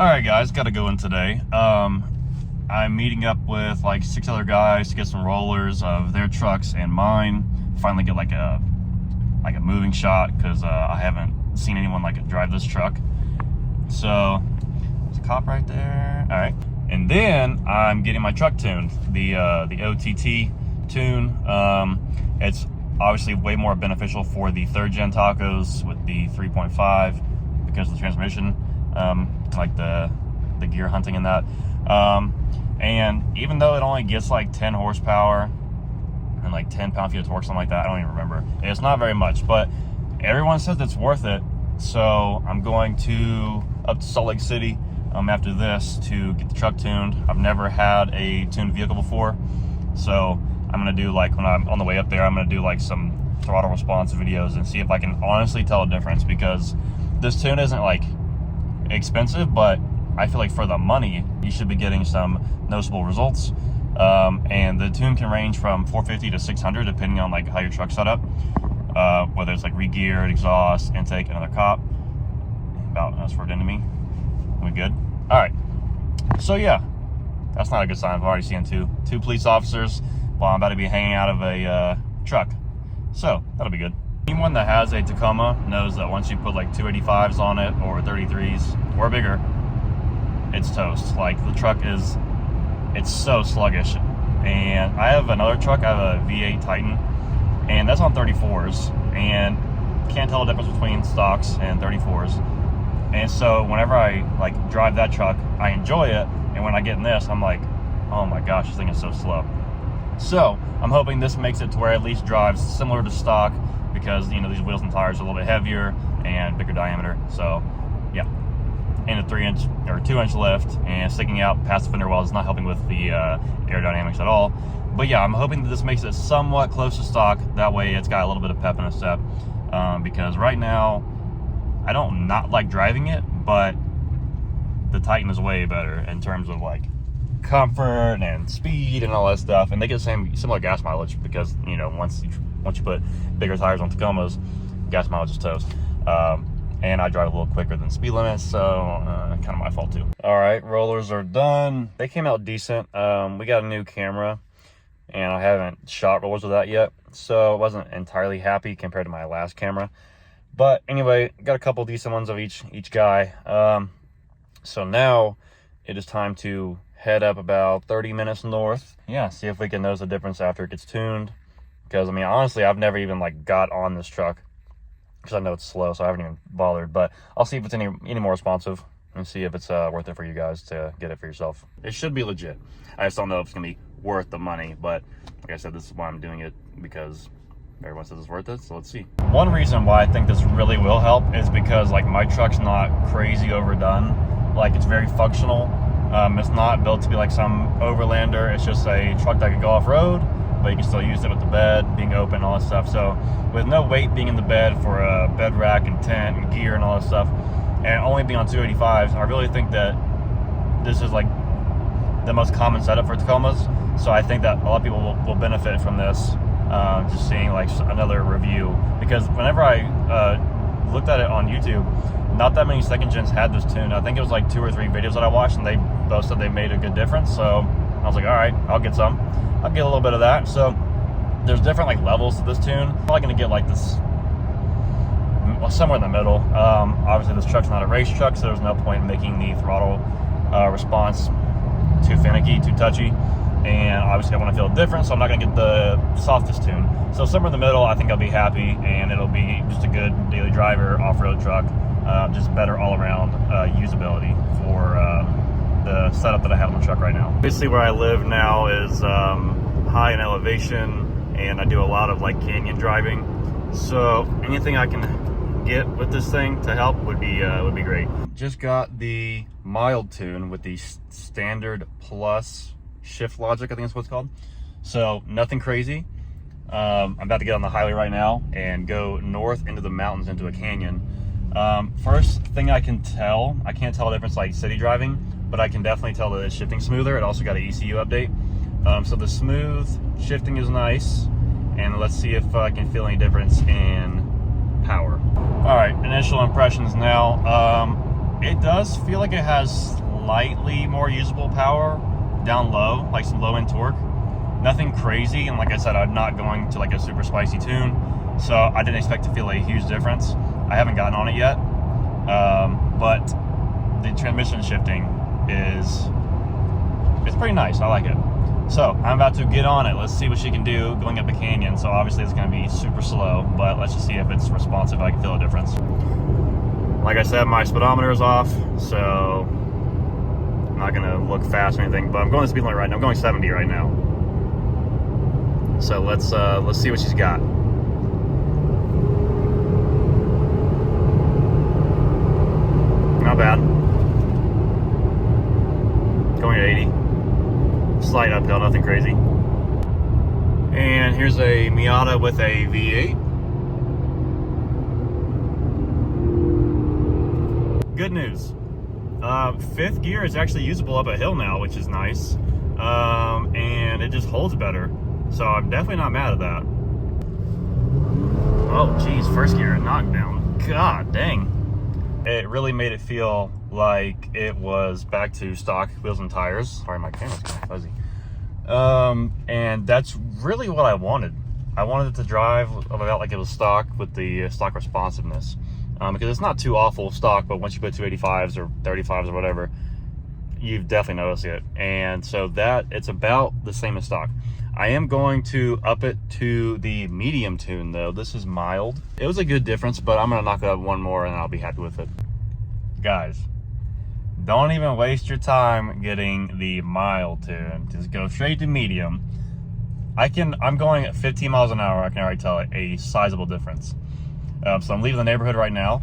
All right, guys, got to go in today. I'm meeting up with like 6 other guys to get some rollers of their trucks and mine. Finally get like a moving shot because I haven't seen anyone like drive this truck. So there's a cop right there. All right, and then I'm getting my truck tuned, the OTT tune. It's obviously way more beneficial for the 3rd gen Tacos with the 3.5 because of the transmission, like the gear hunting and that. And even though it only gets like 10 horsepower and like 10 pound-feet of torque, something like that, I don't even remember. It's not very much, but everyone says it's worth it. So I'm going up to Salt Lake City after this to get the truck tuned. I've never had a tuned vehicle before, so I'm gonna do, like, when I'm on the way up there, I'm gonna do like some throttle response videos and see if I can honestly tell a difference, because this tune isn't like expensive, but I feel like for the money you should be getting some noticeable results. And the tune can range from 450 to 600 depending on like how your truck's set up, whether it's like re-geared, exhaust, intake, another cop. About us for an enemy. We good? All right, so yeah, that's not a good sign. I've already seen two police officers while I'm about to be hanging out of a truck, so that'll be good. Anyone that has a Tacoma knows that once you put like 285s on it or 33s or bigger, it's toast. Like, the truck it's so sluggish. And I have another truck, I have a V8 Titan, and that's on 34s, and can't tell the difference between stocks and 34s. And so whenever I like drive that truck, I enjoy it, and when I get in this, I'm like, oh my gosh, this thing is so slow. So I'm hoping this makes it to where it at least drives similar to stock, because, you know, these wheels and tires are a little bit heavier and bigger diameter. So yeah, and a 3-inch or 2-inch lift, and sticking out past the fender wells is not helping with the aerodynamics at all. But yeah, I'm hoping that this makes it somewhat close to stock. That way it's got a little bit of pep in a step, because right now I don't not like driving it, but the Titan is way better in terms of like comfort and speed and all that stuff, and they get the similar gas mileage, because, you know, once you put bigger tires on Tacomas, gas mileage is toast. And I drive a little quicker than speed limits, so kind of my fault too. All right, rollers are done. They came out decent. We got a new camera, and I haven't shot rollers with that yet, so I wasn't entirely happy compared to my last camera. But anyway, got a couple decent ones of each guy. So now it is time to head up about 30 minutes north. Yeah, see if we can notice a difference after it gets tuned. Because, I mean, honestly, I've never even like got on this truck, because I know it's slow, so I haven't even bothered. But I'll see if it's any more responsive, and see if it's worth it for you guys to get it for yourself. It should be legit. I just don't know if it's gonna be worth the money, but like I said, this is why I'm doing it, because everyone says it's worth it, so let's see. One reason why I think this really will help is because, like, my truck's not crazy overdone. Like, it's very functional. It's not built to be like some overlander. It's just a truck that can go off-road, but you can still use it with the bed being open, all that stuff. So with no weight being in the bed for a bed rack and tent and gear and all that stuff, and only being on 285s, I really think that this is like the most common setup for Tacomas. So I think that a lot of people will benefit from this, just seeing like another review. Because whenever I looked at it on YouTube, not that many 2nd gens had this tune. I think it was like 2 or 3 videos that I watched, and they both said they made a good difference. So I was like, all right, I'll get some. I'll get a little bit of that. So there's different like levels to this tune. I'm probably gonna get like this, somewhere in the middle. Obviously this truck's not a race truck, so there's no point in making the throttle response too finicky, too touchy. And obviously I want to feel different, so I'm not gonna get the softest tune. So somewhere in the middle, I think I'll be happy, and it'll be just a good daily driver, off-road truck. Just better all-around usability for the setup that I have on the truck right now. Basically where I live now is high in elevation, and I do a lot of like canyon driving. So anything I can get with this thing to help would be great. Just got the mild tune with the standard plus shift logic, I think that's what it's called. So nothing crazy. I'm about to get on the highway right now and go north into the mountains into a canyon. First thing I can't tell the difference like city driving, but I can definitely tell that it's shifting smoother. It also got an ECU update. So the smooth shifting is nice, and let's see if I can feel any difference in power. All right, initial impressions now. it does feel like it has slightly more usable power down low, like some low end torque. Nothing crazy, and like I said, I'm not going to like a super spicy tune, so I didn't expect to feel a huge difference. I haven't gotten on it yet, but the transmission shifting it's pretty nice. I like it. So I'm about to get on it. Let's see what she can do going up the canyon. So obviously it's going to be super slow, but let's just see if it's responsive. I can feel a difference. Like I said, my speedometer is off, so I'm not going to look fast or anything, but I'm going the speed limit right now. I'm going 70 right now. So let's see what she's got. Not bad. Going at 80. Slight uphill, nothing crazy. And here's a Miata with a V8. Good news. Fifth gear is actually usable up a hill now, which is nice. And it just holds better. So I'm definitely not mad at that. Oh, geez, first gear knockdown. God dang. It really made it feel like it was back to stock wheels and tires. Sorry, my camera's kind of fuzzy. And that's really what I wanted. I wanted it to drive about like it was stock with the stock responsiveness. Because it's not too awful stock, but once you put 285s or 35s or whatever, you've definitely noticed it. And so that it's about the same as stock. I am going to up it to the medium tune though. This is mild. It was a good difference, but I'm gonna knock it up one more and I'll be happy with it. Guys, don't even waste your time getting the mild tune. Just go straight to medium. I'm going at 15 miles an hour. I can already tell a sizable difference. So I'm leaving the neighborhood right now,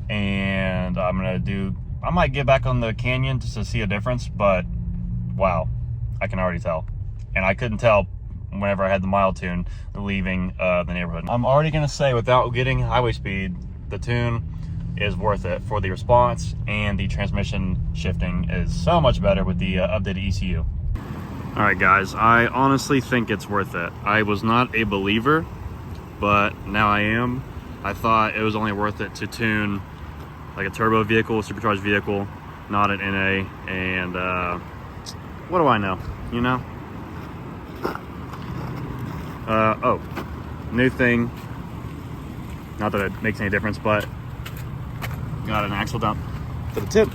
and I might get back on the canyon just to see a difference, but wow, I can already tell. And I couldn't tell whenever I had the mild tune leaving the neighborhood. I'm already gonna say, without getting highway speed, the tune is worth it for the response, and the transmission shifting is so much better with the updated ECU. All right, guys, I honestly think it's worth it. I was not a believer, but now I am. I thought it was only worth it to tune like a turbo vehicle, a supercharged vehicle, not an NA, and what do I know, you know? Oh, new thing, not that it makes any difference, but got an axle dump for the tip.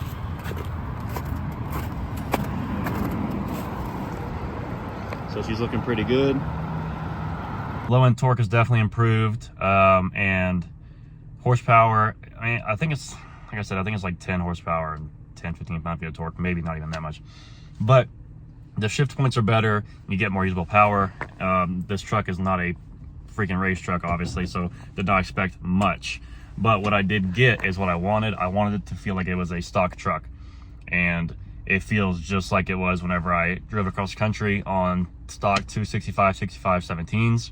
So she's looking pretty good. Low end torque is definitely improved, and horsepower, I mean, I think it's, like I said, I think it's like 10 horsepower and 10, 15 pound-feet of torque, maybe not even that much. But the shift points are better, you get more usable power. This truck is not a freaking race truck, obviously, so did not expect much. But what I did get is what I wanted. I wanted it to feel like it was a stock truck. And it feels just like it was whenever I drove across the country on stock 265, 65, 17s.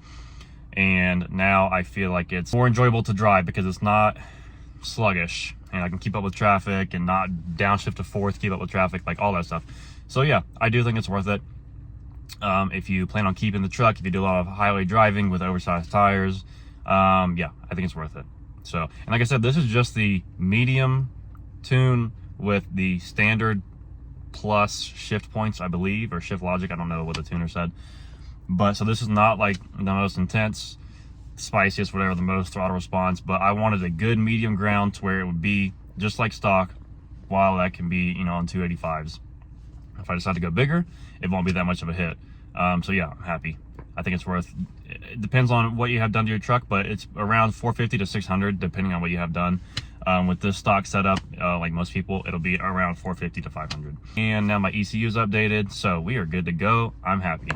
And now I feel like it's more enjoyable to drive because it's not sluggish. And I can keep up with traffic and not downshift to fourth, keep up with traffic, like all that stuff. So yeah, I do think it's worth it. If you plan on keeping the truck, if you do a lot of highway driving with oversized tires, yeah, I think it's worth it. So, and like I said, this is just the medium tune with the standard plus shift points, I believe, or shift logic. I don't know what the tuner said. But so this is not like the most intense, spiciest, whatever, the most throttle response, but I wanted a good medium ground to where it would be just like stock, while that can be, you know, on 285s. If I decide to go bigger, it won't be that much of a hit. So yeah, I'm happy. I think it's worth, it depends on what you have done to your truck, but it's around 450 to 600, depending on what you have done. With this stock setup, like most people, it'll be around 450 to 500. And now my ECU is updated, so we are good to go. I'm happy.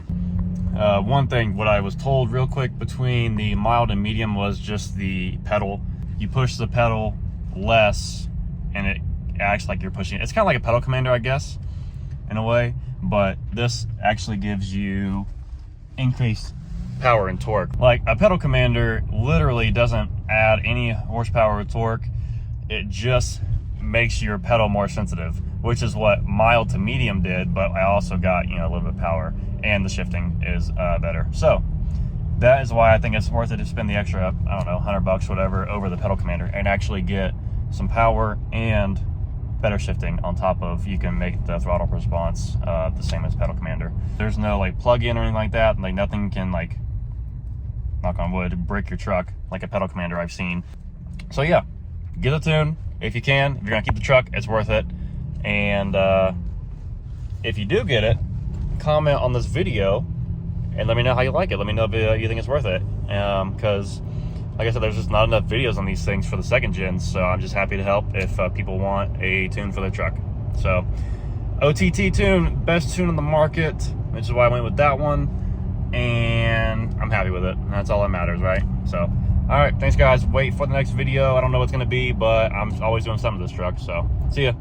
One thing, what I was told real quick between the mild and medium was just the pedal. You push the pedal less, and it acts like you're pushing. It's kind of like a pedal commander, I guess, in a way, but this actually gives you increased power and torque. Like a pedal commander literally doesn't add any horsepower or torque. It just makes your pedal more sensitive, which is what mild to medium did, but I also got, you know, a little bit of power, and the shifting is better. So that is why I think it's worth it to spend the extra, I don't know, $100 whatever over the pedal commander and actually get some power and better shifting on top of, you can make the throttle response the same as pedal commander. There's no like plug-in or anything like that. Like nothing can, like, knock on wood, break your truck like a pedal commander I've seen. So yeah, get a tune if you can. If you're gonna keep the truck, it's worth it. And if you do get it, comment on this video and let me know how you like it. Let me know if you think it's worth it. Because like I said, there's just not enough videos on these things for the second gen, so I'm just happy to help if people want a tune for their truck. So OTT tune, best tune on the market, which is why I went with that one, and I'm happy with it. That's all that matters, right? So all right, thanks guys. Wait for the next video. I don't know what's gonna be, but I'm always doing something to this truck. So see ya.